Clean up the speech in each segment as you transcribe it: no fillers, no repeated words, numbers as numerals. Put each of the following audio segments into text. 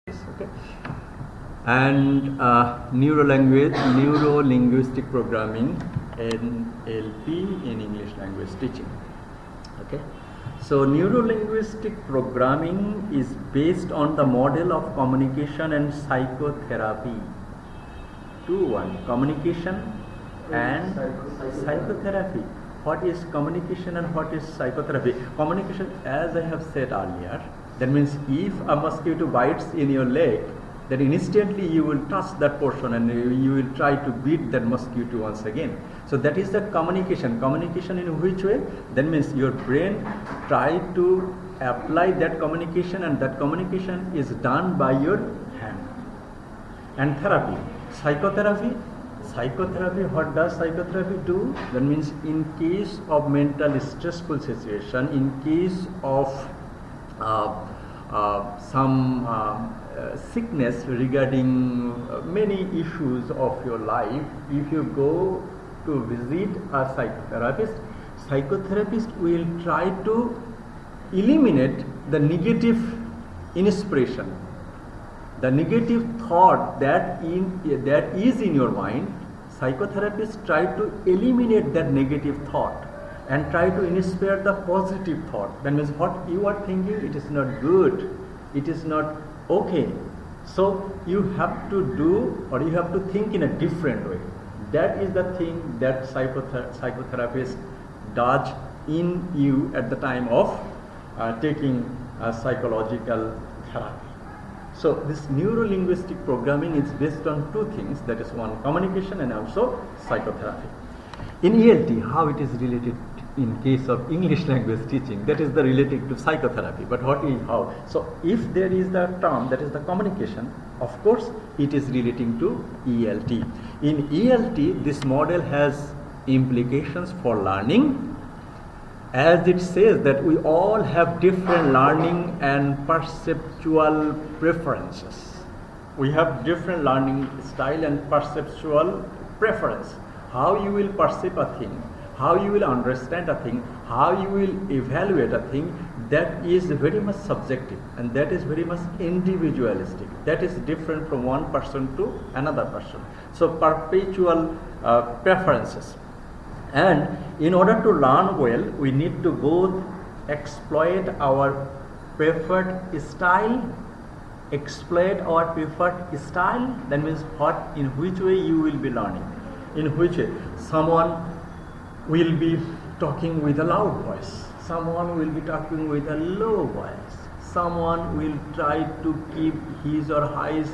Okay, and Neurolinguistic Programming, NLP, in English language teaching. Okay, so Neurolinguistic Programming is based on the model of communication and psychotherapy. 2-1 communication and psychotherapy. What is communication and what is psychotherapy? Communication, as I have said earlier, that means if a mosquito bites in your leg, then instantly you will touch that portion and you will try to beat that mosquito once again. So that is the communication. Communication in which way? That means your brain try to apply that communication, and that communication is done by your hand. And therapy, psychotherapy. Psychotherapy, what does psychotherapy do? That means in case of mental stressful situation, in case of some sickness regarding many issues of your life, if you go to visit a psychotherapist will try to eliminate the negative inspiration, the negative thought that is in your mind. Psychotherapists try to eliminate that negative thought and try to inspire the positive thought. That means what you are thinking, it is not good, it is not okay. So you have to do, or you have to think in a different way. That is the thing that psychotherapist does in you at the time of taking psychological therapy. So this neurolinguistic programming is based on two things, that is one, communication and also psychotherapy. In ELT, how it is related in case of English language teaching, that is the related to psychotherapy. But what is how? So if there is the term that is the communication, of course it is relating to ELT. In ELT, this model has implications for learning, as it says that we all have different learning and perceptual preferences. We have different learning style and perceptual preference. How you will perceive a thing, how you will understand a thing, how you will evaluate a thing, that is very much subjective and that is very much individualistic. That is different from one person to another person. So perpetual preferences. And in order to learn well, we need to both exploit our preferred style. That means in which way you will be learning. In which way? Someone will be talking with a loud voice. Someone will be talking with a low voice. Someone will try to keep his or her eyes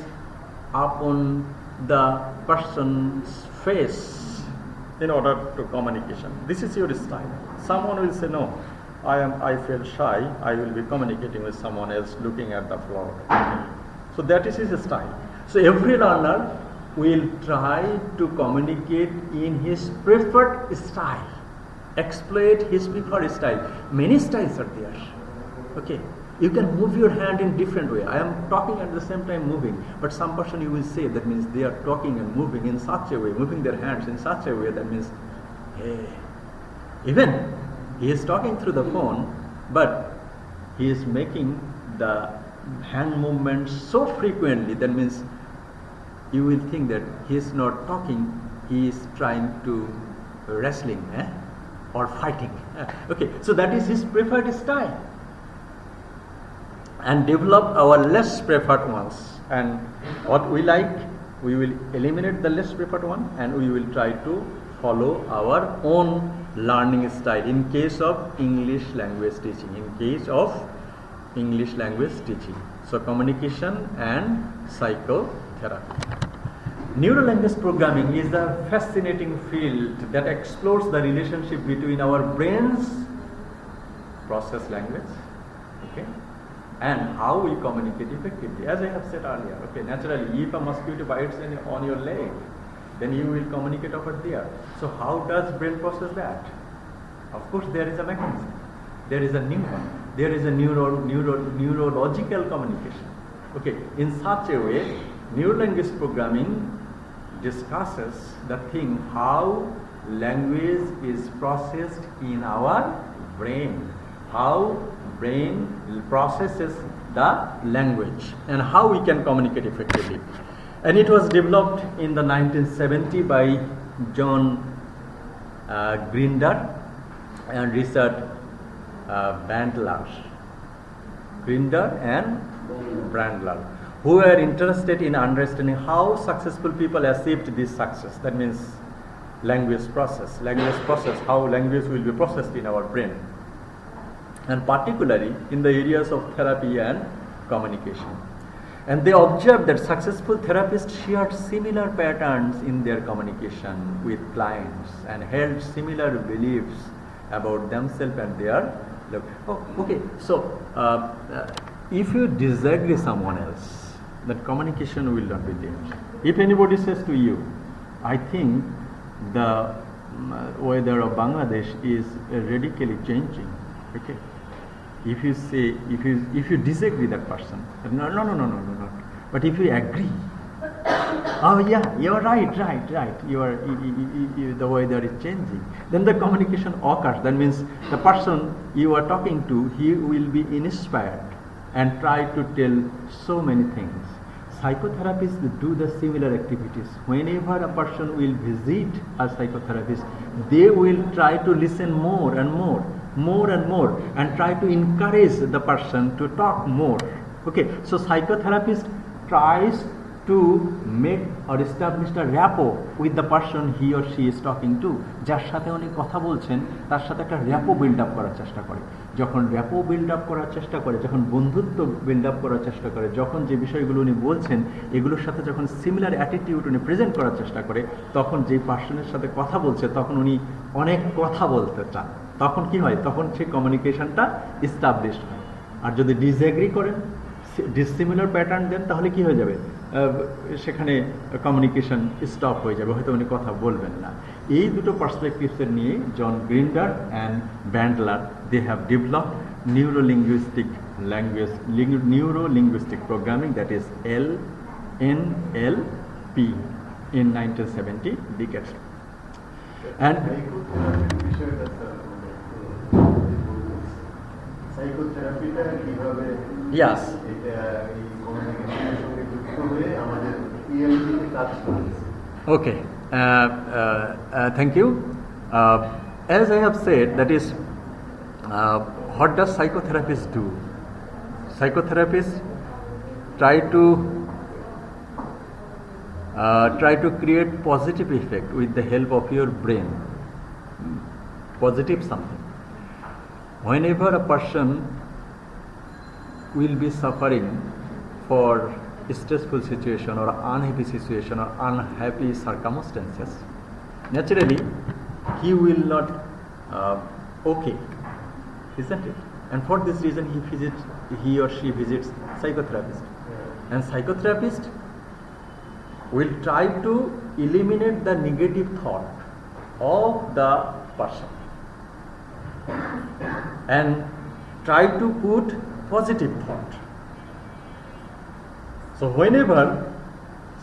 upon the person's face in order to communication. This is your style. Someone will say, no, I feel shy, I will be communicating with someone else looking at the floor. So that is his style. So every learner will try to communicate in his preferred style, exploit his preferred style. Many styles are there. Okay, you can move your hand in different way. I am talking at the same time moving, but some person you will say, that means they are talking and moving in such a way, moving their hands in such a way, that means, hey, even he is talking through the phone, but he is making the hand movements so frequently, that means you will think that he is not talking, he is trying to wrestling or fighting. Okay, so that is his preferred style. And develop our less preferred ones. And what we like, we will eliminate the less preferred one and we will try to follow our own learning style in case of English language teaching. So communication and psychotherapy. Neurolinguistic programming is a fascinating field that explores the relationship between our brains process language, okay, and how we communicate effectively. As I have said earlier, okay, naturally, if a mosquito bites on your leg, then you will communicate over there. So how does brain process that? Of course, there is a mechanism. There is a new one. There is a neurological communication. Okay, in such a way, neurolinguistic programming discusses the thing how language is processed in our brain, how brain processes the language and how we can communicate effectively. And it was developed in the 1970 by John Grinder and Richard Bandler. Grinder and Bandler, who were interested in understanding how successful people achieved this success. That means language process, how language will be processed in our brain, and particularly in the areas of therapy and communication. And they observed that successful therapists shared similar patterns in their communication with clients and held similar beliefs about themselves and their look. Oh, okay, so if you disagree someone else, that communication will not be there. If anybody says to you, I think the weather of Bangladesh is radically changing, okay? If you say, if you disagree that person, no. But if you agree, oh yeah, you're right. The weather is changing. Then the communication occurs. That means the person you are talking to, he will be inspired and try to tell so many things. Psychotherapists do the similar activities. Whenever a person will visit a psychotherapist, they will try to listen more and more, and try to encourage the person to talk more. Okay, so psychotherapist tries to make or establish a rapport with the person he or she is talking to. যার সাথে উনি কথা বলছেন তার সাথে একটা র্যাপো build up করার চেষ্টা করে। যখন র্যাপো বিল্ড আপ করার চেষ্টা করে, যখন বন্ধুত্ব বিল্ড আপ করার চেষ্টা করে, যখন যে বিষয়গুলো উনি বলছেন এগুলোর সাথে যখন সিমিলার অ্যাটিটিউড উনি প্রেজেন্ট করার চেষ্টা করে, তখন যে পার্সনের সাথে কথা বলছে তখন উনি অনেক কথা বলতে চান। তখন কি হয়? তখন সেই কমিউনিকেশনটা এস্টাবলিশ হয়। আর যদি ডিসএগ্রি করেন, ডিসিমিলার প্যাটার্ন দেন, তাহলে কি হয়ে যাবে? সেখানে কমিউনিকেশন স্টপ হয়ে যাবে, হয়তো উনি কথা বলবেন না। এই দুটো পার্সপেক্টিভসের নিয়ে John Grinder and Bandler they have developed neurolinguistic programming, that is NLP, in 1970 decades. And yes, okay, thank you. As I have said, that is what does psychotherapists do? Psychotherapists try to create positive effect with the help of your brain, positive something. Whenever a person will be suffering for stressful situation or unhappy situation or unhappy circumstances, naturally he will not okay, isn't it? And for this reason he or she visits psychotherapist, and psychotherapist will try to eliminate the negative thought of the person and try to put positive thought. So whenever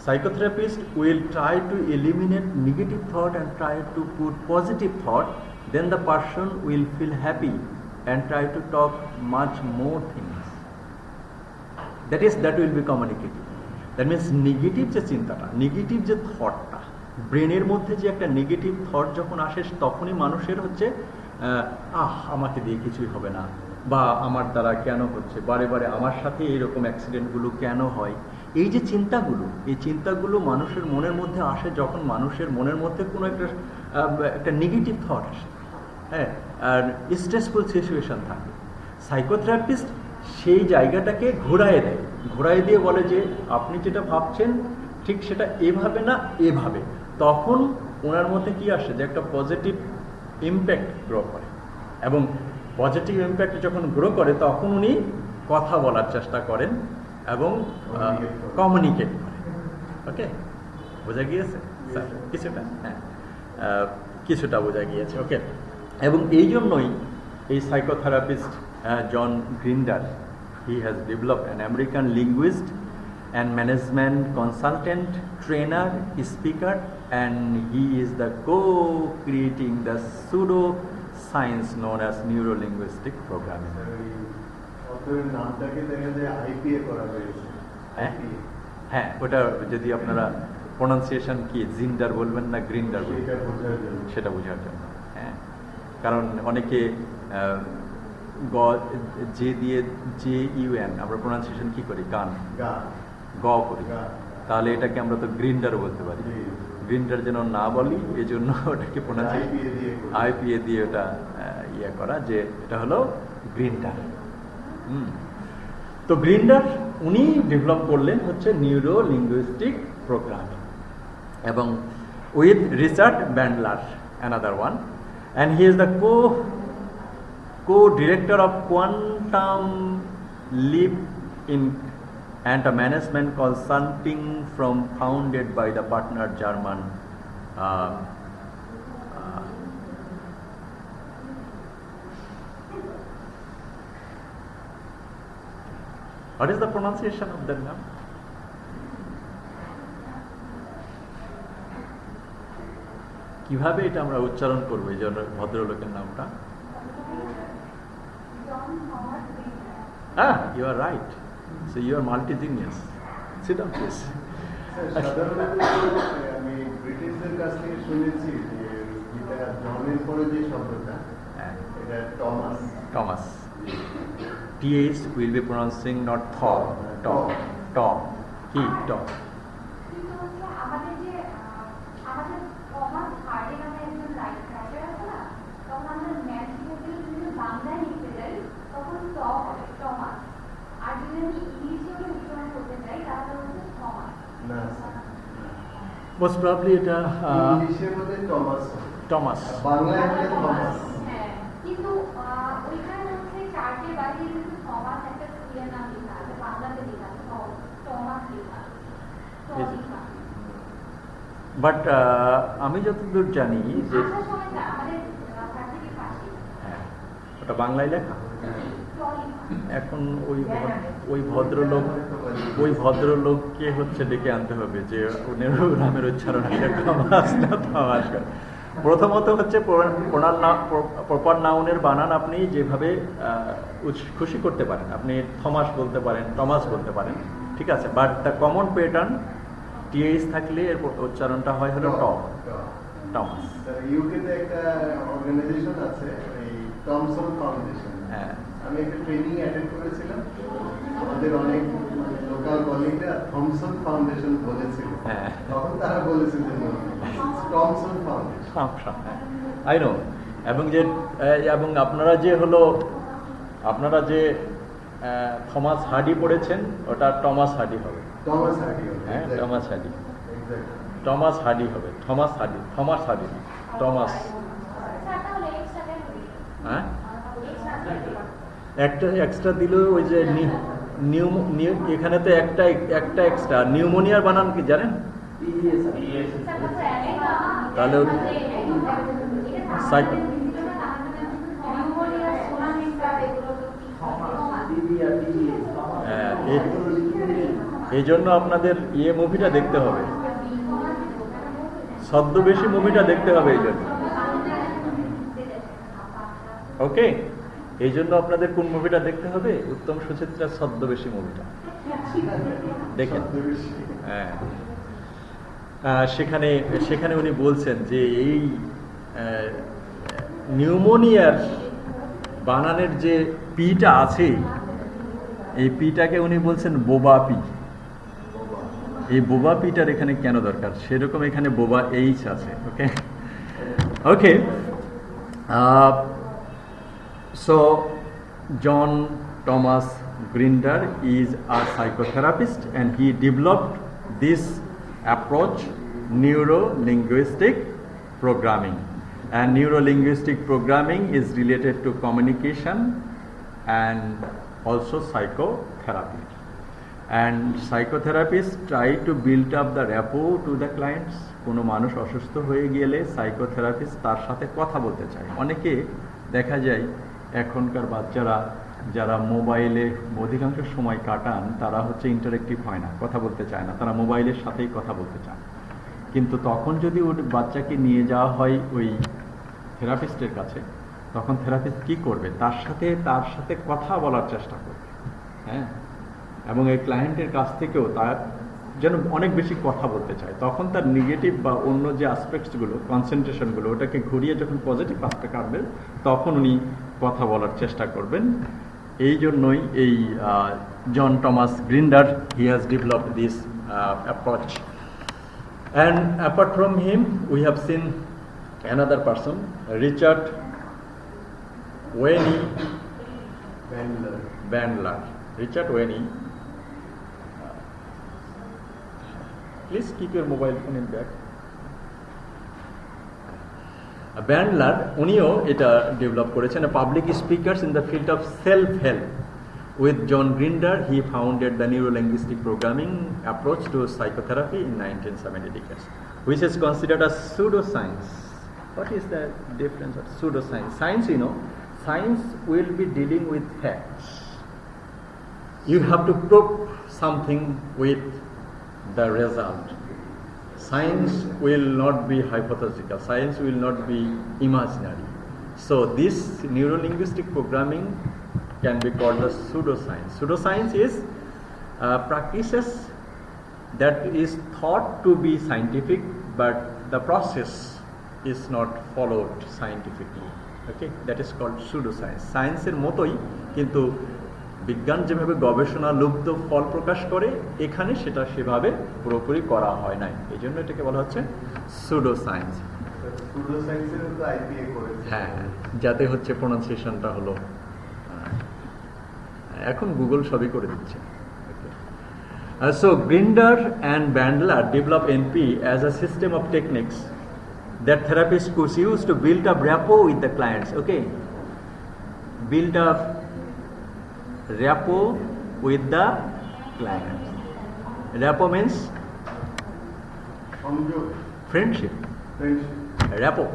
psychotherapist will try to eliminate negative thought and try to put positive thought, then the person will feel happy and try to talk much more things. That will be communicative. That means negative যে চিন্তাটা, negative যে থটটা, ব্রেনের মধ্যে যে একটা negative thought যখন আসে, তখনই মানুষের হচ্ছে আমাকে দিয়ে কিছুই হবে না, বা আমার দ্বারা কেন হচ্ছে, বারে বারে আমার সাথে এইরকম অ্যাক্সিডেন্টগুলো কেন হয়। এই যে চিন্তাগুলো মানুষের মনের মধ্যে আসে যখন মানুষের মনের মধ্যে কোনো একটা নেগেটিভ থট আসে, হ্যাঁ, আর স্ট্রেসফুল সিচুয়েশন থাকে। সাইকোথেরাপিস্ট সেই জায়গাটাকে ঘোরায় দিয়ে বলে যে আপনি যেটা ভাবছেন ঠিক সেটা এভাবে না এভাবে। তখন ওনার মধ্যে কি আসে, যে একটা পজিটিভ ইম্প্যাক্ট গ্রো করে, এবং পজিটিভ ইম্প্যাক্ট যখন গ্রো করে তখন উনি কথা বলার চেষ্টা করেন এবং কমিউনিকেট করেন। ওকে, বোঝা গিয়েছে স্যার? কিছুটা, হ্যাঁ, কিছুটা বোঝা গিয়েছে। ওকে, এবং এই জন্যই এই psychotherapist John Grinder, he has developed an American linguist and management consultant, trainer, speaker, and he is the co-creating the pseudo science known as neurolinguistic programming. সফটওয়্যারের নামটাকে দেখা যায় আইপিএ করা হয়েছে। হ্যাঁ, ওটা যদি আপনারা প্রোনাউন্সিয়েশন কি জিন্ডার বলবেন না গ্রিন্ডার বলবেন সেটা বোঝার জন্য। হ্যাঁ, কারণ অনেকে যে দিয়ে JUN আমরা প্রোনাউন্সিয়েশন কি করি, গান গ করি, তাহলে এটাকে আমরা তো গ্রিন্ডারও বলতে পারি। গ্রিন্ডার যেন না বলি এই জন্য ওটাকে প্রোনাউন্সিয়েশন আইপিএ দিয়ে ওটা ইয়ে করা, যে এটা হলো গ্রিন্ডার। তো গ্রিন্ডার উনি ডেভেলপ করলেন হচ্ছে নিউরো লিঙ্গুইস্টিক প্রোগ্রামিং, এবং with Richard Bandler another one, and he is the co-director of quantum leap in and a management consulting firm founded by the partner German what is the pronunciation of that name? কিভাবে এটা আমরা উচ্চারণ করব এই জন্য ভদ্রলোকের নামটা? You are right. So you are multi-genius. Sit down, please. সাধারণত আমি ব্রিটিশদের কাছ থেকে শুনেছি যে এটা জনের পরে যে শব্দটা এটা Thomas. Thomas. TH will be pronouncing not Thor. Tom. He. Tom. Most probably এটা ইংলিশের মধ্যে টমাস, টমাস, বাংলায় হলে থমাস। হ্যাঁ, কিন্তু ওইখানে হচ্ছে চার্টে বাইরে কিন্তু থমাস একটা ক্রিয়া নাম লেখা আছে, বাংলাতে লেখা আছে টমাস লেখা। বাট আমি যতদূর জানি যে আমাদের ভার্সিটির পাশে হ্যাঁ ওটা বাংলায় লেখা। এখন ওই ভদ্রলোককে হচ্ছে ডেকে আনতে হবে যে নামের উচ্চারণ প্রথমত হচ্ছে প্রপার নাউনের বানান আপনি যেভাবে খুশি করতে পারেন, আপনি থমাস বলতে পারেন, টমাস বলতে পারেন, ঠিক আছে, but the common pattern TH থাকলে এর উচ্চারণটা হয় হলো টমাস। ইউকেতে একটা অর্গানাইজেশন আছে, এই টমসন ফাউন্ডেশন। হ্যাঁ, আমি একটা ট্রেনিং অ্যাটেন্ড করেছিলাম, আমাদের অনেক লোকাল কলিগরা থমসন ফাউন্ডেশন বলেছিল, তখন তারা বলেছে যে টমসন ফাউন্ডেশন। I know. এবং আপনারা যে থমাস হার্ডি পড়েছেন ওটা টমাস হার্ডি হবে। হ্যাঁ, টমাস হার্ডি হবে, থমাস হার্ডি না, টমাস। হ্যাঁ, একটা এক্সট্রা দিলেও ওই যে এখানে তো একটা এক্সট্রা নিউমোনিয়ার বানান কি জানেন? তাহলে এই জন্য আপনাদের মুভিটা দেখতে হবে, ছদ্মবেশী মুভিটা দেখতে হবে এই জন্য। ওকে, এই জন্য আপনাদের কোন মুভিটা দেখতে হবে? উত্তম সুচিত্রার ছদ্মবেশী মুভিটা দেখেন। হ্যাঁ, সেখানে উনি বলছেন যে এই নিউমোনিয়ার বানানের যে পিটা আছে, এই পিটাকে উনি বলছেন বোবা পি। এই বোবা পিটার এখানে কেন দরকার, সেরকম এখানে বোবা এইচ আছে। ওকে, so John Thomas Grinder is a psychotherapist and he developed this approach, Neurolinguistic Programming, and Neurolinguistic Programming is related to communication and also psychotherapy, and psychotherapists try to build up the rapport to the clients. কোনো মানুষ অসুস্থ হয়ে গেলে psychotherapist তার সাথে কথা বলতে চায়। অনেকে দেখা যায় এখনকার বাচ্চারা যারা মোবাইলে অধিকাংশ সময় কাটান তারা হচ্ছে ইন্টারেক্টিভ হয় না, কথা বলতে চায় না, তারা মোবাইলের সাথেই কথা বলতে চান। কিন্তু তখন যদি ওই বাচ্চাকে নিয়ে যাওয়া হয় ওই থেরাপিস্টের কাছে, তখন থেরাপিস্ট কি করবে? তার সাথে কথা বলার চেষ্টা করবে, হ্যাঁ, এবং এই ক্লায়েন্টের কাছ থেকেও তার যেন অনেক বেশি কথা বলতে চায়, তখন তার নেগেটিভ বা অন্য যে আসপেক্টসগুলো, কনসেন্ট্রেশনগুলো, ওটাকে ঘুরিয়ে যখন পজিটিভ আসপেক্ট আনবেন তখন উনি কথা বলার চেষ্টা করবেন। এই জন্যই এই John Thomas Grinder, he has developed this approach. And apart from him, we have seen another person, Richard Bandler. Richard Wayne. Please keep your mobile phone in back. Bandler, উনিও এটা ডেভেলপ করেছেন, public speakers in the field of self help. With John Grinder, he founded the Neurolinguistic Programming approach to psychotherapy in 1970 decades, which is considered as pseudoscience. What is the difference of pseudoscience? Science, you know, science will be dealing with facts. You have to prove something with the result. Science will not be hypothetical. Science will not be imaginary. So this neurolinguistic programming can be called the pseudoscience. Pseudoscience is practices that is thought to be scientific, but the process is not followed scientifically. Okay, that is called pseudoscience. Science এর মতোই, কিন্তু বিজ্ঞান যেভাবে গবেষণা লুব্ধ ফল প্রকাশ করে, এখানে সেটা সেভাবে পুরোপুরি করা হয় নাই, এই জন্য এটাকে বলা হচ্ছে pseudoscience. হ্যাঁ, যাতে হচ্ছে প্রোনাউন্সিয়েশনটা হলো, এখন গুগল সবই করে দিচ্ছে। So Grinder and Bandler develop NP as a system of techniques that therapists could use to build up rapport with the clients. Okay, build up rapport with the clients. Rapport means friendship. Rapport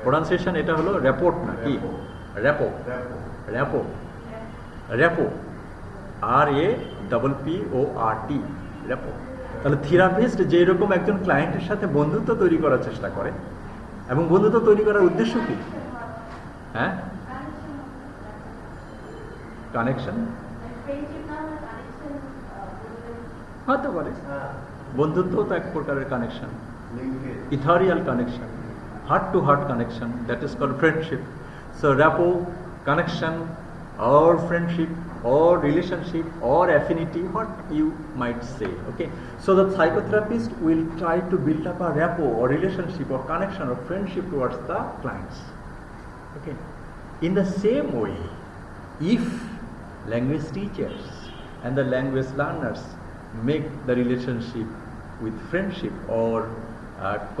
pronunciation এটা হলো rapport না কি? Rapport. RAPPORT, র্যাপো। তাহলে therapist যেরকম একজন ক্লায়েন্টের সাথে বন্ধুত্ব তৈরি করার চেষ্টা করে, এবং বন্ধুত্ব তৈরি করার উদ্দেশ্য কি? হ্যাঁ, কানেকশন হতে পারে, বন্ধুত্ব তো এক প্রকারের connection, ethereal connection, heart to heart connection, that is called friendship. So rapport, connection, or friendship, or relationship, or affinity, what you might say. Okay, so the psychotherapist will try to build up a rapport or relationship or connection or friendship towards the clients. Okay, in the same way, if language teachers and the language learners make the relationship with friendship or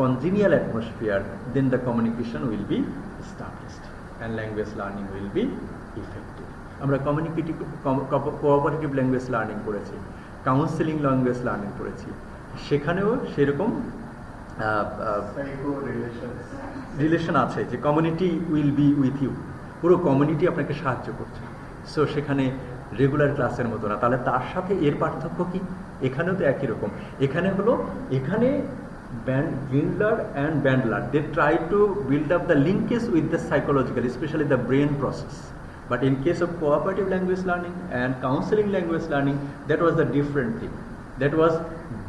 congenial atmosphere, then the communication will be established and language learning will be effective. আমরা cooperative language learning করেছি, counselling language learning করেছি, সেখানেও সেরকম relation আছে যে community will be with you, পুরো community আপনাকে সাহায্য করছে। সো সেখানে রেগুলার ক্লাসের মতো না। তাহলে তার সাথে এর পার্থক্য কি? এখানেও তো একই রকম। এখানে হলো, এখানে Grinder and Bandler, they try to build up the linkage with the psychological, especially the brain process. But in case of cooperative language learning and counseling language learning, that was the different thing. That was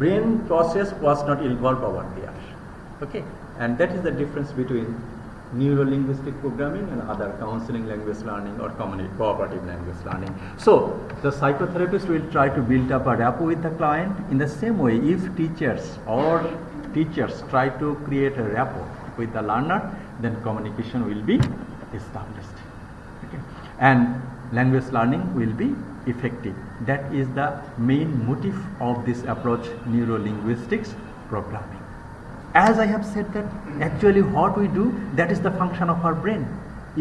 brain process was not involved over there. Okay, and that is the difference between neurolinguistic programming and other counseling language learning or cooperative language learning. So the psychotherapist will try to build up a rapport with the client. In the same way, if teachers try to create a rapport with the learner, then communication will be established. Okay, and language learning will be effective. That is the main motive of this approach, neurolinguistics programming. As I have said, that actually what we do, that is the function of our brain.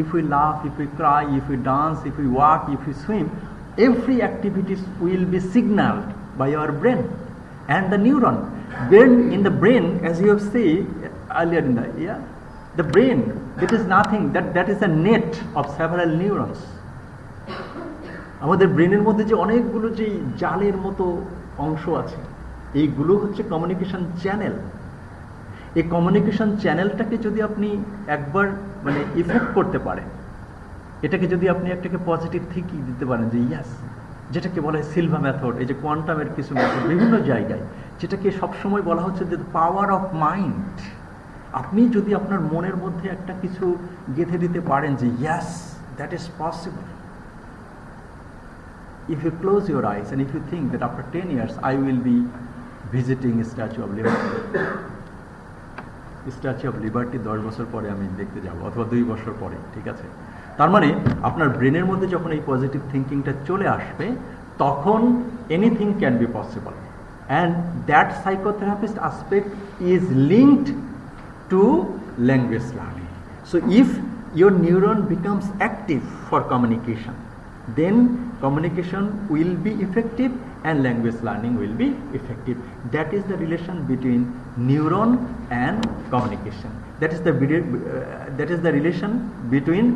If we laugh, if we cry, if we dance, if we walk, if we swim, every activity will be signaled by our brain. And the neuron in the brain, as you have said earlier in the brain, that is nothing, that is a net of several neurons. আমাদের ব্রেনের মধ্যে যে অনেকগুলো যে জালের মতো অংশ আছে, এইগুলো হচ্ছে কমিউনিকেশন চ্যানেল। এই কমিউনিকেশন চ্যানেলটাকে যদি আপনি একবার মানে ইফেক্ট করতে পারেন, এটাকে যদি আপনি একটাকে পজিটিভ থিঙ্কিং দিতে পারেন যে ইয়াস যেটাকে বলা হয় সিলভা মেথড, এই যে কোয়ান্টামের কিছু মেথড বিভিন্ন জায়গায়, যেটাকে সবসময় বলা হচ্ছে যে পাওয়ার অফ মাইন্ড। আপনি যদি আপনার মনের মধ্যে একটা কিছু গেঁথে দিতে পারেন যে ইয়াস that is possible, if you close your eyes and if you think that after 10 years I will be visiting Statue of Liberty, statue of liberty 10 বছর পরে আমি দেখতে যাব, অথবা 2 বছর পরে, ঠিক আছে? তার মানে আপনার ব্রেনের মধ্যে যখন এই পজিটিভ থিঙ্কিংটা চলে আসবে, তখন anything can be possible, and that psychotherapist aspect is linked to language learning. So if your neuron becomes active for communication, then communication will be effective and language learning will be effective. That is the relation between neuron and communication. That is the relation between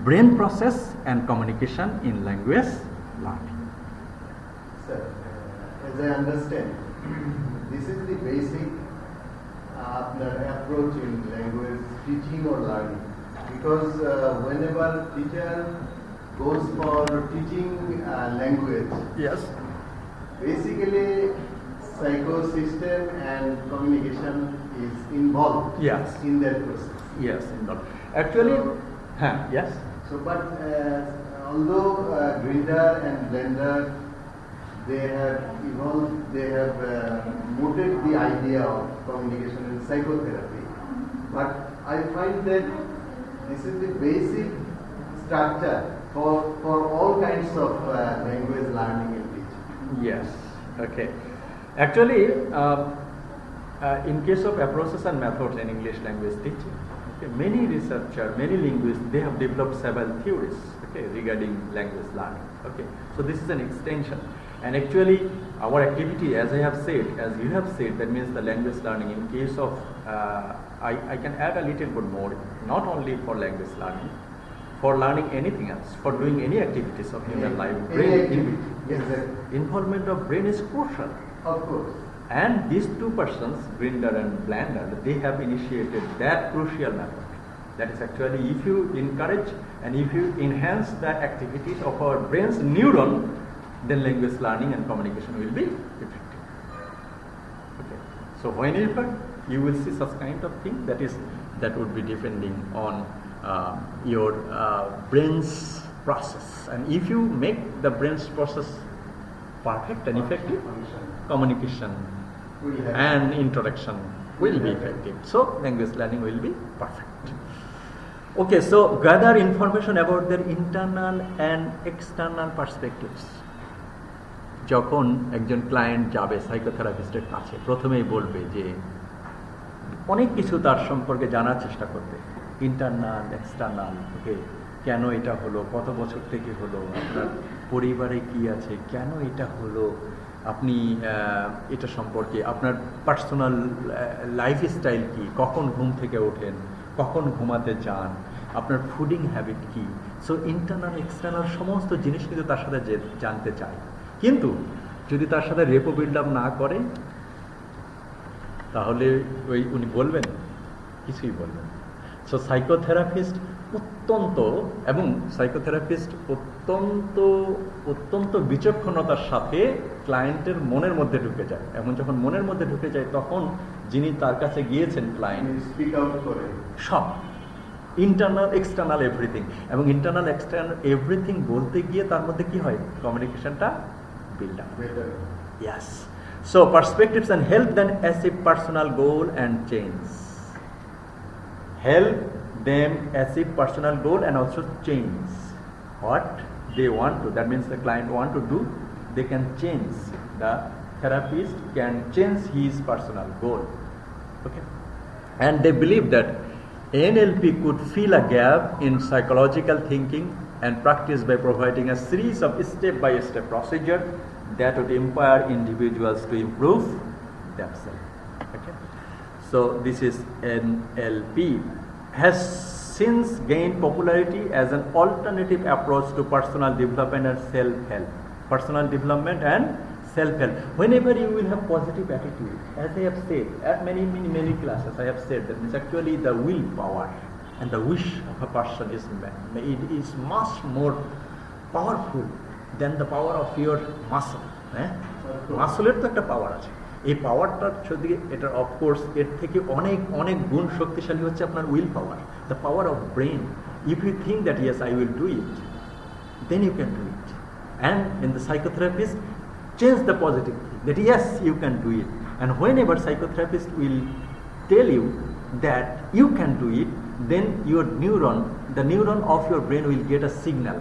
brain process and communication in language learning. Sir, as I understand, this is the basic approach in language teaching or learning. Because whenever teacher goes for teaching language, Yes. basically psychosystem and communication is involved Yes. in that process. Yes, indeed. Actually, yes. So, but although Grinder and Blender, they have evolved, they have mooted the idea of communication in psychotherapy, but I find that this is the basic structure for all kinds of language learning and teaching. Yes. Okay. Actually, in case of approaches and methods in English language teaching, okay, many researchers, many linguists, they have developed several theories, okay, regarding language learning. Okay, so this is an extension, and actually our activity, as I have said, as you have said, that means the language learning. In case of, I can add a little bit more, not only for language learning, for learning anything else, for doing any activities of human life. Any activity. Yes, sir. Involvement of brain is crucial. Of course. And these two persons, Grinder and Blender, they have initiated that crucial method. That is actually, if you encourage and if you enhance the activities of our brain's neuron, then language learning and communication will be effective. Okay. So whenever you will see such kind of thing, that would be depending on your brain's process. And if you make the brain's process perfect and effective, communication and interaction will be effective. So language learning will be perfect. Okay, so gather information about their internal and external perspectives. যখন একজন client যাবে সাইকোথেরাপিস্টের কাছে, প্রথমেই বলবে যে অনেক কিছু তার সম্পর্কে জানার চেষ্টা করবে, ইন্টারনাল, এক্সটার্নাল, ওকে, কেন এটা হলো, কত বছর থেকে হলো, আপনার পরিবারে কি আছে, কেন এটা হলো, আপনি এটা সম্পর্কে আপনার পার্সোনাল লাইফস্টাইল কি, কখন ঘুম থেকে ওঠেন, কখন ঘুমাতে যান, আপনার ফুডিং হ্যাবিট কি। সো ইন্টারনাল এক্সটার্নাল সমস্ত জিনিস কিন্তু তার সাথে জানতে চায়, কিন্তু যদি তার সাথে রেপো বিল্ড আপ না করে, তাহলে উনি বলবেন, কিছুই বলবেন। সো সাইকোথেরাপিস্ট অত্যন্ত বিচক্ষণতার সাথে ক্লায়েন্টের মনের মধ্যে ঢুকে যায়, এবং যখন মনের মধ্যে ঢুকে যায়, তখন যিনি তার কাছে গিয়েছেন ক্লায়েন্ট, স্পিক আউট করে সব ইন্টারনাল এক্সটার্নাল এভরিথিং, এবং ইন্টারনাল এক্সটার্নাল এভরিথিং বলতে গিয়ে তার মধ্যে কি হয়, কমিউনিকেশনটা build up. Yes. So perspectives and help them achieve personal goal and change. Help them achieve personal goal and also change what they want to. That means the client want to do, they can change. The therapist can change his personal goal. Okay. And they believe that NLP could fill a gap in psychological thinking and practice by providing a series of step-by-step procedure that would empower individuals to improve themselves. Okay. So this is NLP, has since gained popularity as an alternative approach to personal development and self-help. Personal development and self-help. Whenever you will have positive attitude, as I have said at many classes, I have said that it's actually the willpower and the wish of a person is much more powerful than the power of your muscle. মাসলের তো একটা পাওয়ার আছে, এই পাওয়ারটার দিকে এটা of course এর থেকে অনেক অনেক গুণ শক্তিশালী হচ্ছে আপনার will power, the power of brain. If you think that yes I will do it, then you can do it. And in the psychotherapist, change the positive thing, that yes, you can do it. And whenever psychotherapist will tell you that you can do it, then your neuron, the neuron of your brain will get a signal,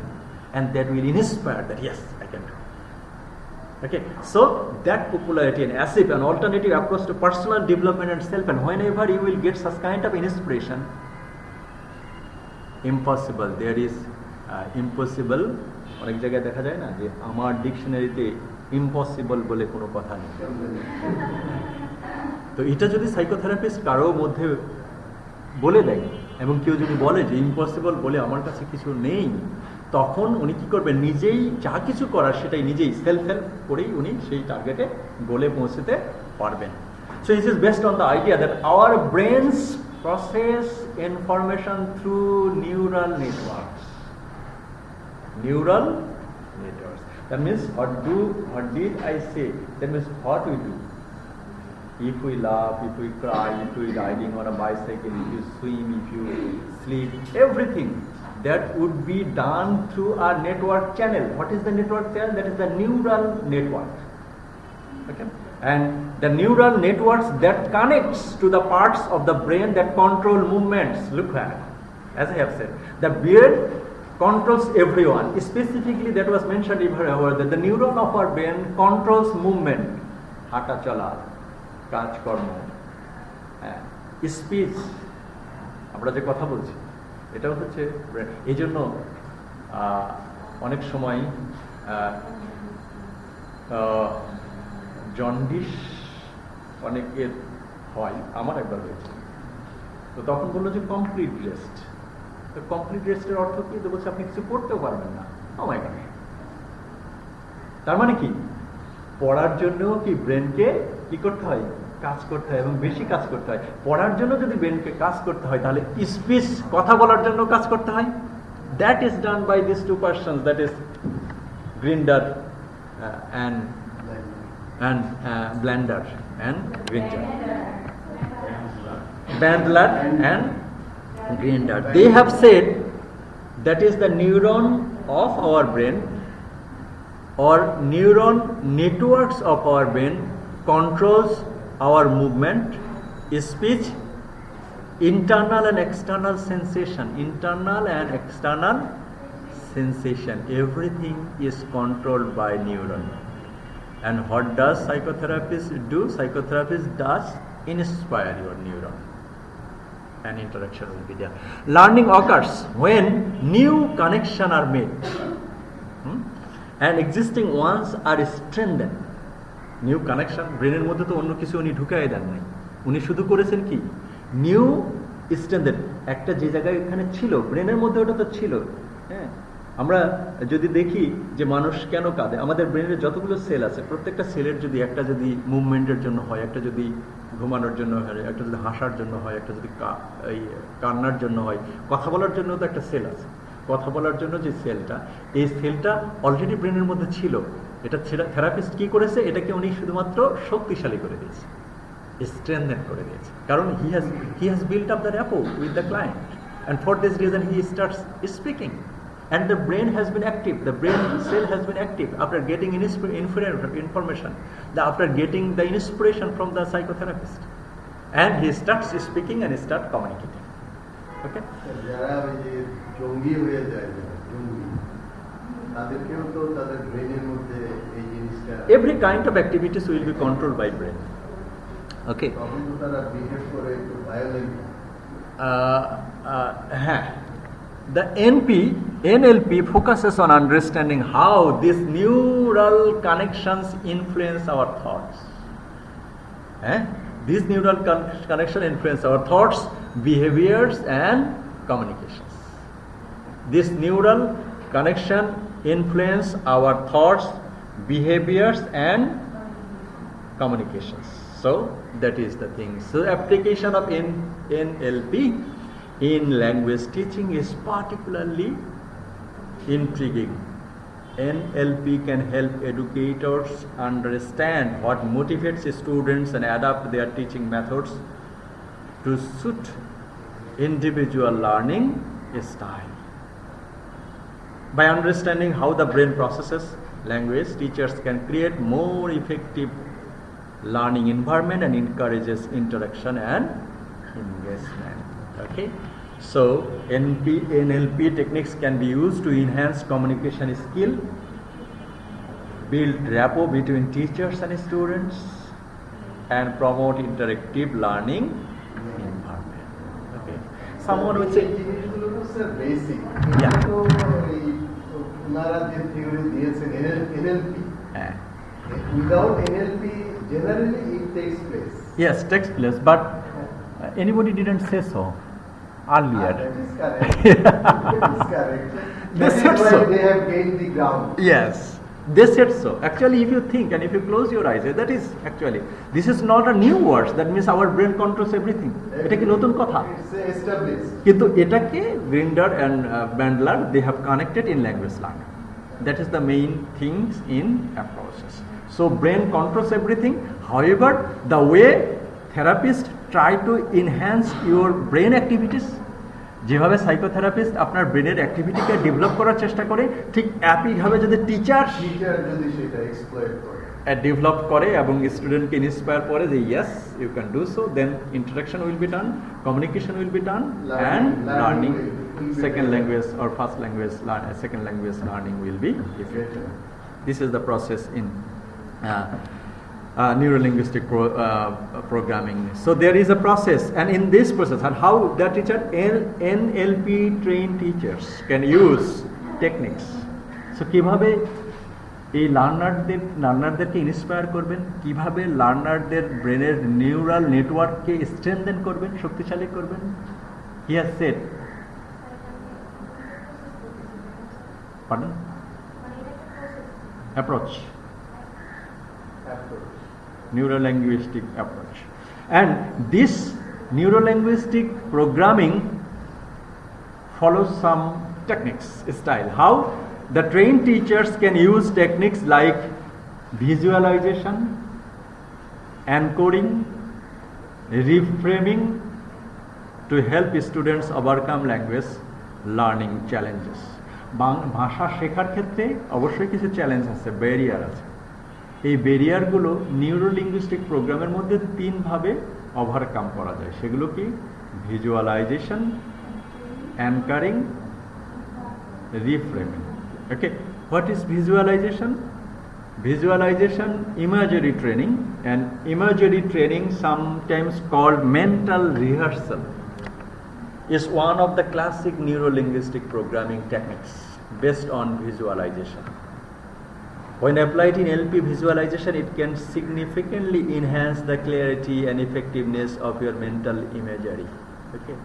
and that will inspire that yes, I can do it. Okay, so that popularity and as if an alternative approach to personal development and self, and whenever you will get such kind of inspiration, impossible, there is impossible, অনেক জায়গায় দেখা যায় না যে আমার ডিকশনারিতে impossible বলে কোনো কথা নেই। তো এটা যদি সাইকোথেরাপিস্ট কারো মধ্যে বলে দেয় এবং কেউ যদি বলে যে ইম্পসিবল বলে আমার কাছে কিছু নেই, তখন উনি কি করবেন, নিজেই যা কিছু করার সেটাই নিজেই সেলফ হেল্প করেই উনি সেই টার্গেটে গোলে পৌঁছতে পারবেন। So this is based on the idea that our brains process information through neural networks. Neural networks. That means what did I say? That means what we do. If we laugh, if we cry, if we riding on a bicycle, if you swim, if you sleep, everything that would be done through our network channel. What is the network channel? That is the neural network. Okay? And the neural networks that connects to the parts of the brain that control movements. Look at, as I have said, the brain controls everyone. Specifically, that was mentioned earlier, that the neuron of our brain controls movement, হাঁটা চলা, কাজকর্ম, speech, আমরা যে কথা বলছি এটাও হচ্ছে এই জন্য অনেক সময় জন্ডিস অনেকের হয়, আমার একবার হয়েছে। তো তখন বললো যে কমপ্লিট রেস্ট। তো কমপ্লিট রেস্টের অর্থ কি? তো বলছে আপনি কিছু করতেও পারবেন না। ও মাই গড, তার মানে কি পড়ার জন্য কি ব্রেনকে কি করতে হয়? কাজ করতে হয় এবং বেশি কাজ করতে হয়। পড়ার জন্য যদি ব্রেনকে কাজ করতে হয় তাহলে স্পিচ, কথা বলার জন্য কাজ করতে হয়। That is done by this two persons, that is Grinder and Blender and Grinder, Bandler and Grinder. They have said that is the neuron of our brain or neuron networks of our brain controls our movement, speech, internal and external sensation, everything is controlled by neuron. And what does psychotherapist do? Psychotherapist does inspire your neuron. An interaction will be there. Learning occurs when new connections are made and existing ones are strengthened. New connection, ব্রেনের মধ্যে তো অন্য কিছু উনি ঢুকাই দেন নাই, উনি শুধু করেছেন কি নিউ স্ট্রেন্থেন। একটা যে জায়গায় এখানে ছিল ব্রেনের মধ্যে ওটা তো ছিল। হ্যাঁ, আমরা যদি দেখি যে মানুষ কেন কাঁদে, আমাদের ব্রেনের যতগুলো সেল আছে প্রত্যেকটা সেলের যদি একটা যদি মুভমেন্টের জন্য হয়, একটা যদি ঘুমানোর জন্য হয়, একটা যদি হাসার জন্য হয়, একটা যদি কান্নার জন্য হয়, কথা বলার জন্য তো একটা সেল আছে। কথা বলার জন্য যে সেলটা, এই সেলটা অলরেডি ব্রেনের মধ্যে ছিল। এটা থেরাপিস্ট কি করেছে? এটাকে উনি শুধুমাত্র শক্তিশালী করে দিয়েছে, স্ট্রেংথেন করে দিয়েছে। কারণ he has built up the rapport with the client, and for this reason he starts speaking, and the brain has been active, the brain cell has been active after getting information, after getting the inspiration from the psychotherapist, and he starts speaking and start communicating. Okay, যারা ওই যে জঙ্গি হয়ে যায়, তাদেরকেও তো তাদের ব্রেনের মধ্যে এই জিনিসটা, every kind of activities will be controlled by brain. Okay, তখন তো তারা বিহেভ করে একটু ভায়োলেন্ট। হ্যাঁ, the NLP focuses on understanding how these neural connections influence our thoughts. These neural connections influence our thoughts, behaviors and communications. This neural connection influence our thoughts, behaviors and communications. So that is the thing. So application of NLP in language teaching is particularly intriguing NLP can help educators understand what motivates students and adapt their teaching methods to suit individual learning style. By understanding how the brain processes language, teachers can create more effective learning environment and encourages interaction and engagement. Okay, so NLP techniques can be used to enhance communication skill, build rapport between teachers and students, and promote interactive learning environment. Okay, someone would say, basic. Yeah. NLP. Without NLP, generally it takes place. Yes, takes place, but anybody didn't say so earlier. That is correct. That is correct. They That is said why so. they have gained the ground. Yes, they said so. Actually, if you think and if you close your eyes, that is actually, this is not a new word. That means our brain controls everything. এটা কি নতুন কথা? It's established. কিন্তু এটাকে Grinder and Bandler, they have connected in language learning. That is the main things in approaches. So brain controls everything. However, the way therapists try to enhance your brain activities, যেভাবে psychotherapist আপনার ব্রেনের অ্যাক্টিভিটিকে develop করার চেষ্টা করে, ঠিক একইভাবে যদি teacher যদি সেটা এক্সপ্লয়েট করে, ডেভেলপ করে এবং স্টুডেন্টকে ইন্সপায়ার করে যে yes you can do so, then interaction will be done, communication will be done, and learning second language or first language, second language learning will be effective. This is the process in neurolinguistic programming. So there is a process, and in this process, and how the teacher NLP trained teachers can use techniques. So কিভাবে এই লার্নারদেরকে inspire করবেন, কিভাবে লার্নারদের ব্রেনের neural নেটওয়ার্ককে স্ট্রেনথেন করবেন, শক্তিশালী করবেন. He has said, pardon? Approach. Neurolinguistic approach. And this neurolinguistic programming follows some techniques, style. How? The trained teachers can use techniques like visualization, encoding, reframing to help students overcome language learning challenges. ভাষা শেখার ক্ষেত্রে অবশ্যই কিছু challenge আছে, barrier আছে. এই ব্যারিয়ারগুলো neurolinguistic প্রোগ্রামের মধ্যে তিনভাবে ওভারকাম করা যায়. সেগুলো কি? Visualisation, anchoring, reframing. Okay, what is visualisation? Visualization, imagery training, and imagery training, sometimes called mental rehearsal, is one of the classic neurolinguistic programming techniques based on visualization. When applied in NLP visualization, it can significantly enhance the clarity and effectiveness of your mental imagery. Okay.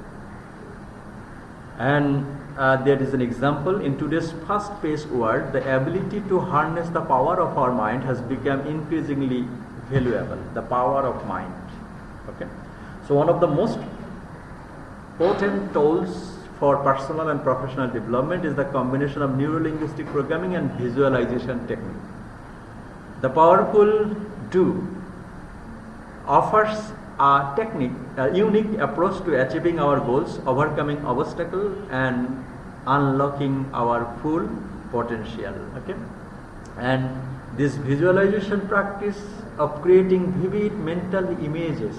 And there is an example in today's fast-paced world. The ability to harness the power of our mind has become increasingly valuable. The power of mind. Okay. So one of the most potent tools for personal and professional development is the combination of neurolinguistic programming and visualization technique. The powerful Do offers a unique approach to achieving our goals, overcoming obstacles, and unlocking our full potential. Okay, and this visualization practice of creating vivid mental images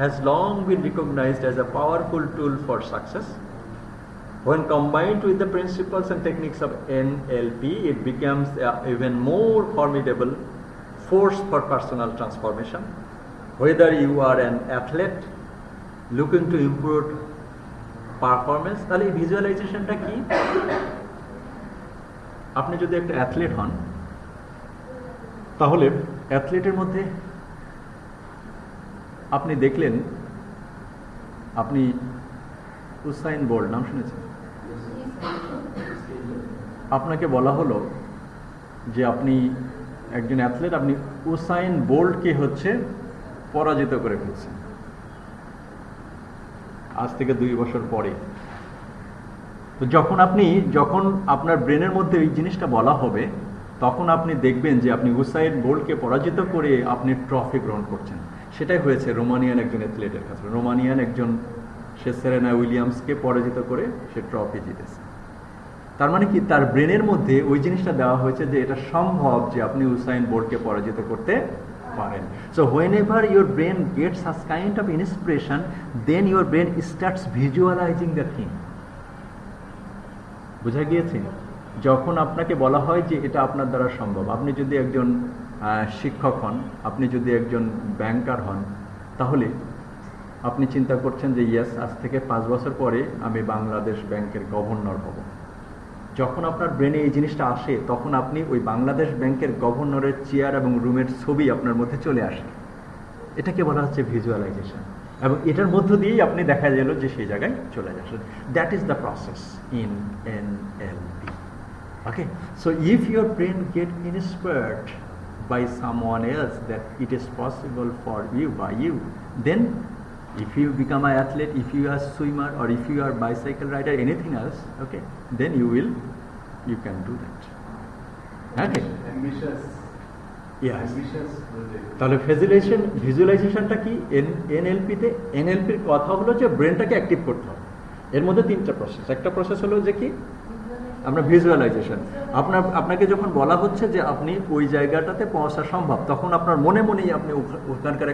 has long been recognized as a powerful tool for success. When combined with the principles and techniques of NLP, it becomes an even more formidable force for personal transformation. Whether you are an athlete looking to improve performance, তাহলে এই ভিজুয়ালাইজেশনটা কি? আপনি যদি একটা athlete হন, তাহলে অ্যাথলেটের মধ্যে আপনি দেখলেন, আপনি উসাইন বোল্ট নাম শুনেছেন? আপনাকে বলা হলো যে আপনি একজন অ্যাথলেট, আপনি উসাইন বোল্টকে হচ্ছে পরাজিত করে ফেলছেন আজ থেকে 2 বছর পরে. তো যখন আপনার ব্রেনের মধ্যে এই জিনিসটা বলা হবে, তখন আপনি দেখবেন যে আপনি উসাইন বোল্টকে পরাজিত করে আপনি ট্রফি গ্রহণ করছেন। সেটাই হয়েছে রোমানিয়ান একজন অ্যাথলেটের কাছে। রোমানিয়ান একজন, সে সেরেনা উইলিয়ামসকে পরাজিত করে সে ট্রফি জিতেছে। তার মানে কি, তার ব্রেনের মধ্যে ওই জিনিসটা দেওয়া হয়েছে যে এটা সম্ভব যে আপনি উসাইন বোল্টকে পরাজিত করতে পারেন। So whenever your brain gets such kind of inspiration, then your brain starts visualizing the thing. বুঝা গিয়েছে? যখন আপনাকে বলা হয় যে এটা আপনার দ্বারা সম্ভব, আপনি যদি একজন শিক্ষক হন, আপনি যদি একজন ব্যাংকার হন, তাহলে আপনি চিন্তা করছেন যে ইয়েস, আজ থেকে 5 বছর পরে আমি বাংলাদেশ ব্যাংকের গভর্নর হব। যখন আপনার ব্রেনে এই জিনিসটা আসে, তখন আপনি ওই বাংলাদেশ ব্যাংকের গভর্নরের চেয়ার এবং রুমের ছবি আপনার মধ্যে চলে আসে। এটাকে বলা হচ্ছে ভিজুয়ালাইজেশন, এবং এটার মধ্য দিয়েই আপনি দেখা গেল যে সেই জায়গায় চলে আসেন। That is the process in NLP. Okay, so if your brain get inspired by someone else that it is possible for you, by you, then if you become an athlete, if you are a swimmer, or if you are bicycle rider, anything else, okay, then you can do that. Okay. Ambitious. Yes. Ambitious project. তাহলে ভিজুয়ালাইজেশনটা কি? এনএলপিতে এনএলপির কথা হলো যে ব্রেনটাকে active করতে হবে। এর মধ্যে 3টা প্রসেস। একটা প্রসেস হলো যে কি, আমরা ভিজুয়ালাইজেশন, আপনাকে যখন বলা হচ্ছে যে আপনি ওই জায়গাটাতে পৌঁছা সম্ভব, তখন আপনার মনে মনেই আপনি ওখানকার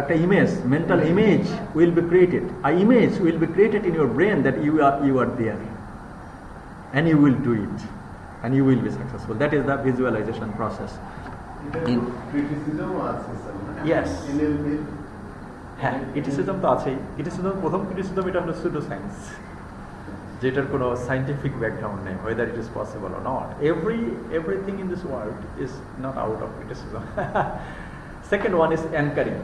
একটা image, mental image will be created, a image will be created in your brain that you are there, and you will do it, and you will be successful. That is the visualization process. Criticism আছে sir. Yes. NLP হ্যাঁ, criticism তো আছেই। Criticism, প্রথম criticism এটা হলো pseudo science, যেটার কোনো scientific background নেই, whether it is possible or not. Everything in this world is not out of criticism. Second one is anchoring.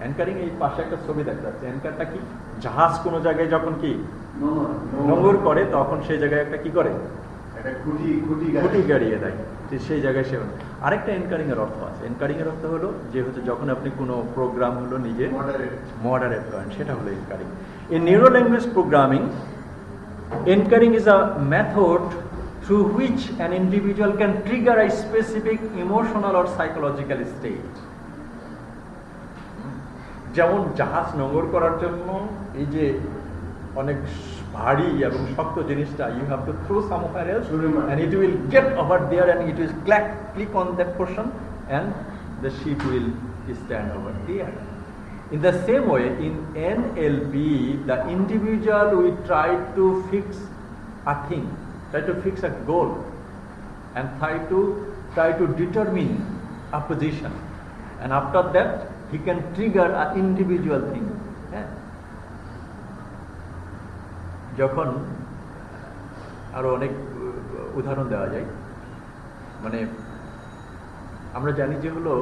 Anchoring, এই পাশে একটা ছবি দেখতে পাচ্ছি। অ্যাঙ্কারটা কি? জাহাজ কোনো জায়গায় যখন কি নোঙর করে, তখন সেই জায়গায় একটা কি করে, একটা খুঁটি গাড়িয়ে দেয়, সেই জায়গায় সে। আরেকটা এনকারিং এর অর্থ আছে। এনকারিং এর অর্থ হলো যে হচ্ছে যখন আপনি কোনো প্রোগ্রাম হলো নিজে মডারেট করেন, সেটা হলো anchoring. In neurolanguage programming, encoding is a method through which an individual can trigger a specific emotional or psychological state. যেমন জাহাজ নোঙর করার জন্য এই যে অনেক ভারী এবং শক্ত জিনিসটা, you have to throw somewhere else and it will get over there and it will click on that portion and the ship will stand over there. In the same way, in NLP, the individual will try to fix a thing, try to fix a goal, and try to determine a position, and after that he can trigger an individual thing. Yeah. যখন আরো অনেক উদাহরণ দেওয়া যায়, মানে আমরা জানি যে হলো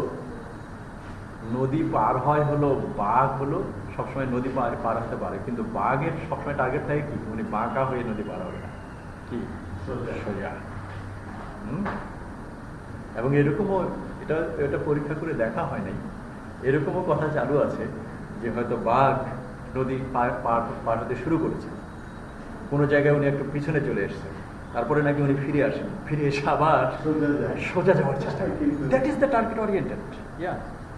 নদী পার হয় হলো বাঘ হলো সবসময় নদী পার হতে পারে, কিন্তু বাঘের সবসময় টার্গেট থাকে কি, উনি বাঁকা হয়ে নদী পার হবে না, কি সোজা। এবং এরকমও এটা পরীক্ষা করে দেখা হয় নাই, এরকমও কথা চালু আছে যে হয়তো বাঘ নদী পার হতে শুরু করেছে, কোনো জায়গায় উনি একটু পিছনে চলে এসেছেন, তারপরে নাকি উনি ফিরে আসেন, ফিরে এসে আবার সোজা যাওয়ার চেষ্টা করেন। That is the target oriented. Yeah,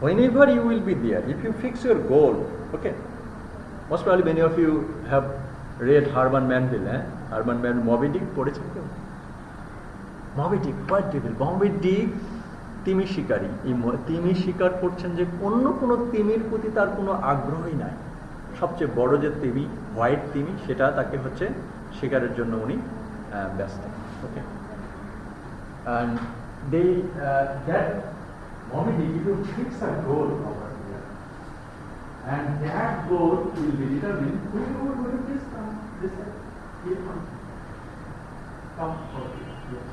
whenever you will be there, if you fix your goal, okay, most probably many of you have read Herman Melville, Herman Melville, Moby Dick পড়েছেন কেউ? Moby Dick, what devil? Moby Dick তিমি শিকারী, এই তিমি শিকার করছেন যে অন্য কোনো তিমির প্রতি তার কোনো আগ্রহই নাই, সবচেয়ে বড় যে তিমি, হোয়াইট তিমি, সেটা তাকে হচ্ছে শিকারের জন্য উনি ব্যস্ত। ওকে, and they that Moby Dick, you will fix a goal over here, and that goal will be determined. Will you please come this side? Here, come over here.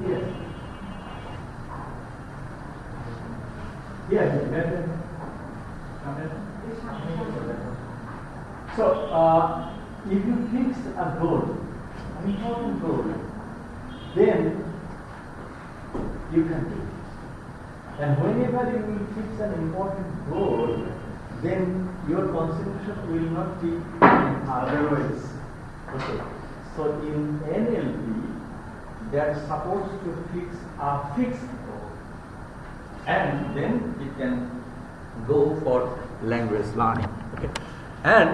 Yes. Yes. So, if you fix a goal, an important goal, then you can do it. And whenever you will fix an important goal, then your concentration will not be in otherwise. Okay. So in NLP, they are supposed to fix a fixed goal, and then it can go for language learning. Okay. And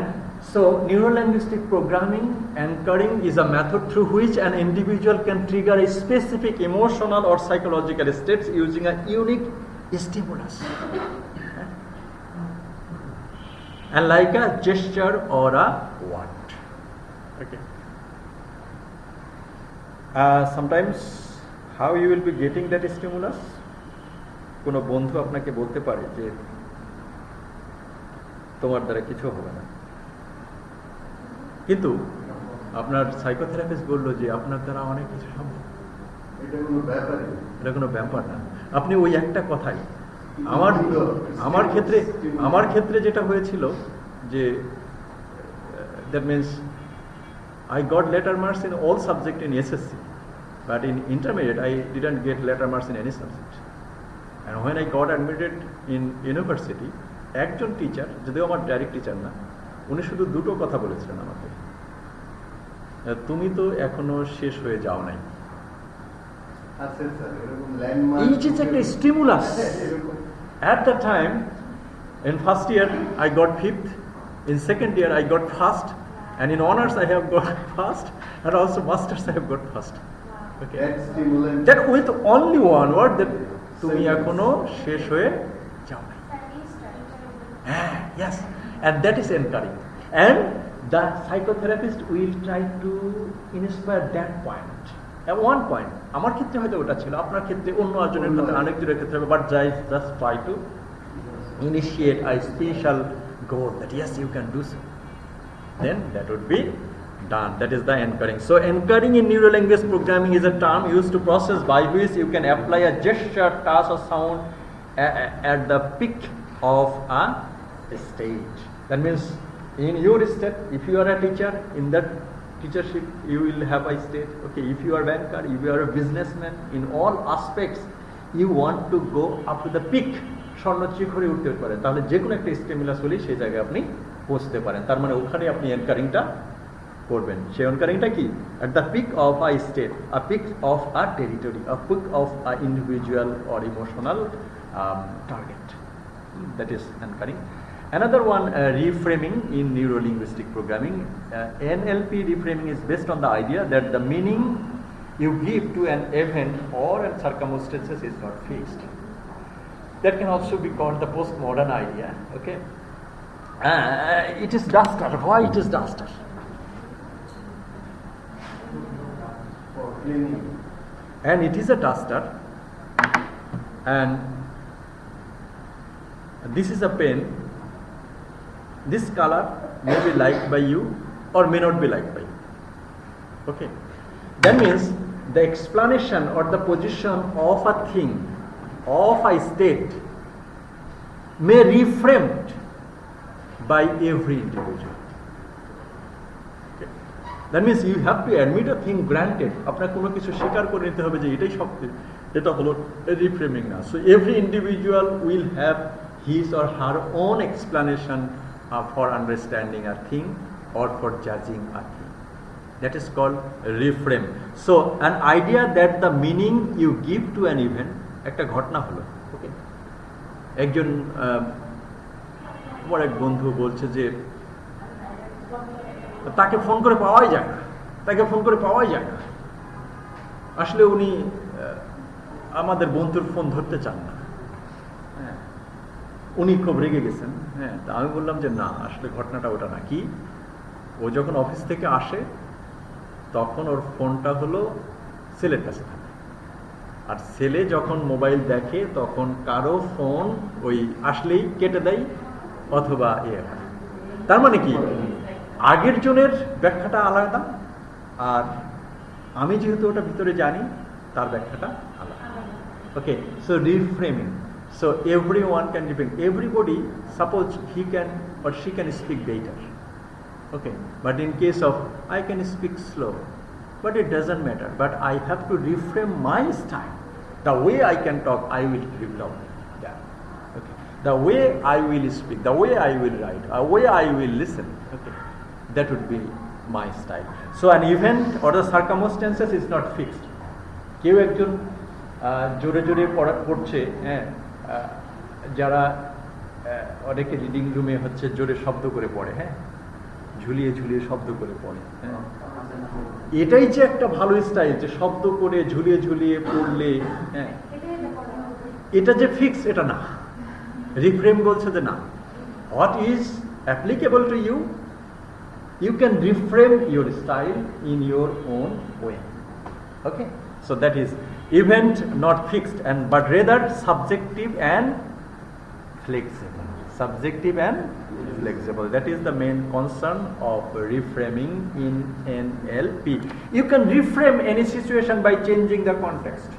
so neurolinguistic programming anchoring is a method through which an individual can trigger a specific emotional or psychological states using a unique stimulus. And like a gesture or a word. Okay. Sometimes how you will be getting that stimulus? কোনো বন্ধু আপনাকে বলতে পারে যে তোমার দ্বারা কিছু হবে না, কিন্তু আপনার সাইকোথেরাপিস্ট বললো যে আপনার দ্বারা অনেক কিছু সম্ভব। এটা কোনো ব্যাপার না। আপনি ওই একটা কথাই আমার ক্ষেত্রে যেটা হয়েছিল যে that means I got letter marks in all subject in SSC, but in intermediate I didn't get letter marks in any subject. And when I got admitted in university, একজন টিচার, যদিও আমার ডাইরেক্ট টিচার না, উনি শুধু দুটো কথা বলেছিলেন আমাকে, তুমি তো এখনো শেষ হয়ে যাও নাই। Each is একটা stimulus. At that time, in first year I got 5th, in second year I got first, and in honors I have got first, and also masters I have got first. Okay. That with only one word, that তুমি এখনো শেষ হয়ে যাও নাই। Yes, and that is encouraging. And the psychotherapist will try to inspire that point. At one point, আমার ক্ষেত্রে হয়তো ওটা ছিল, আপনার ক্ষেত্রে অন্য একজনের ক্ষেত্রে আরেকজনের ক্ষেত্রে হবে, but just try to initiate a special goal that yes, you can do so. Then that would be done. That is the anchoring. So anchoring in neurolinguistic programming is a term used to process by which you can apply a gesture, touch or sound at the peak of a stage. That means in your state, if you are a teacher, in that teachership you will have a state. Okay, if you are a banker, if you are a businessman, in all aspects you want to go up to the peak. স্বর্ণশিখরে উঠতে পারেন, তাহলে যে কোনো একটা stimulus হলেই সেই জায়গায় আপনি পৌঁছতে পারেন। তার মানে ওখানে আপনি এনকারিংটা করবেন। সেই এনকারিংটা কি? at the peak of a state, a peak of a territory, a peak of a individual or emotional target. That is anchoring. Another one, reframing in neurolinguistic programming. NLP reframing is based on the idea that the meaning you give to an event or an circumstances is not fixed. That can also be called the postmodern idea. Okay, it is duster. Why it is duster? For cleaning. And it is a duster, and this is a pen. This color may be liked by you or may not be liked by you. Okay, that means the explanation or the position of a thing, of a state, may reframed by every individual. Okay. That means you have to admit a thing granted. আপনার কোনো কিছু স্বীকার করে নিতে হবে যে এটাই সত্যি, এটা হলো রিফ্রেমিং না। So every individual will have his or her own explanation for understanding a thing or for judging a thing. That is called reframe. So an idea that the meaning you give to an event, একটা ঘটনা হলো, ওকে, একজন আমার এক বন্ধু বলছে যে তাকে ফোন করে পাওয়াই যায় না, তাকে ফোন করে পাওয়াই যায় না। আসলে উনি আমাদের বন্ধুর ফোন ধরতে চান না, হ্যাঁ, উনি খুব রেগে গেছেন। হ্যাঁ, তা আমি বললাম যে না, আসলে ঘটনাটা ওটা না। কি, ও যখন অফিস থেকে আসে তখন ওর ফোনটা হলো ছেলের কাছে থাকে, আর ছেলে যখন মোবাইল দেখে তখন কারো ফোন ওই আসলেই কেটে দেয় অথবা হয়। তার মানে কি, আগের জনের ব্যাখ্যাটা আলাদা, আর আমি যেহেতু ওটা ভিতরে জানি তার ব্যাখ্যাটা আলাদা। Okay, so reframing. So everyone can reframe. Everybody, suppose he can or she can speak better. Okay, but in case of I can speak slow, but it doesn't matter. But I have to reframe my style. The way I can talk, I will develop that. Okay, the way I will speak, the way I will write, the way I will listen. Okay, that would be my style. So an event or the circumstances is not fixed. কেউ একজন জোরে জোরে পড়ছে, হ্যাঁ, যারা অনেকে reading রুমে হচ্ছে জোরে শব্দ করে পড়ে, হ্যাঁ, ঝুলিয়ে ঝুলিয়ে শব্দ করে পড়ে, হ্যাঁ, এটাই যে একটা ভালো স্টাইল, যে শব্দ করে ঝুলিয়ে ঝুলিয়ে পড়লে, হ্যাঁ, এটা যে ফিক্স এটা না। রিফ্রেম বলছে যে না, what is applicable to you, you can reframe your style in your own way. Okay, so that is event not fixed and but rather subjective and flexible. Subjective and flexible, that is the main concern of reframing in NLP. You can reframe any situation by changing the context,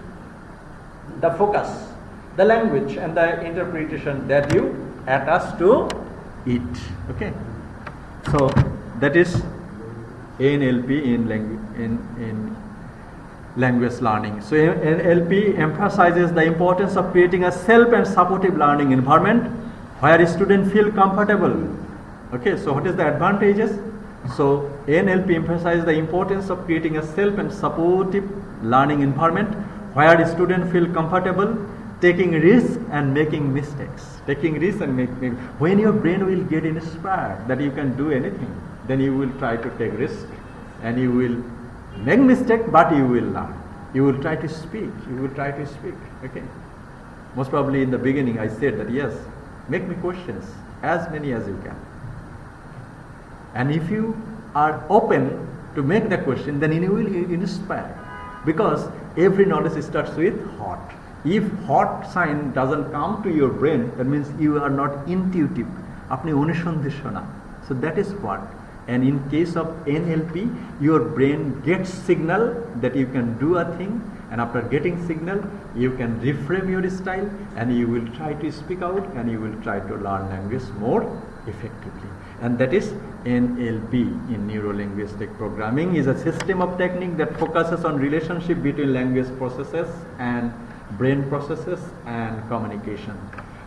the focus, the language and the interpretation that you attach to it. Okay, so that is NLP in language learning. So NLP emphasizes the importance of creating a self and supportive learning environment where students feel comfortable. Okay, so what is the advantages? So NLP emphasizes the importance of creating a self and supportive learning environment where students feel comfortable taking risks and making mistakes. Taking risks and making, when your brain will get inspired that you can do anything, then you will try to take risk and you will make mistake, but you will learn. You will try to speak. Okay, most probably in the beginning I said that yes, make me questions, as many as you can, and if you are open to make the question, then you will inspire, because every knowledge starts with heart. If heart sign doesn't come to your brain, that means you are not intuitive, apni onusondesho na. So that is what. And in case of NLP, your brain gets signal that you can do a thing, and after getting signal, you can reframe your style and you will try to speak out and you will try to learn language more effectively. And that is NLP in Neurolinguistic Programming, is a system of technique that focuses on relationship between language processes and brain processes and communication,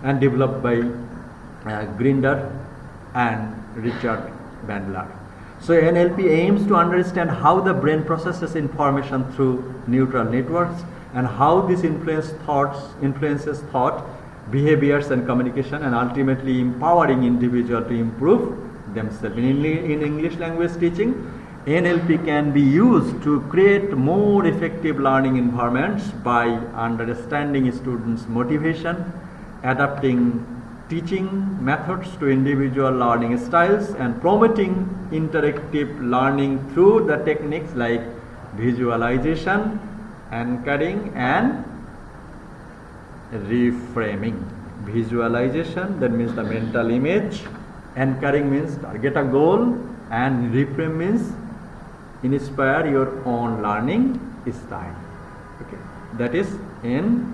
and developed by Grinder and Richard Bandler. So NLP aims to understand how the brain processes information through neural networks and how this influences thought, behaviors and communication, and ultimately empowering individuals to improve themselves. In English language teaching, NLP can be used to create more effective learning environments by understanding students' motivation, adapting teaching methods to individual learning styles, and promoting interactive learning through the techniques like visualization, anchoring and reframing. Visualization, that means the mental image, anchoring means target a goal, and reframe means inspire your own learning style. Okay, that is NLP.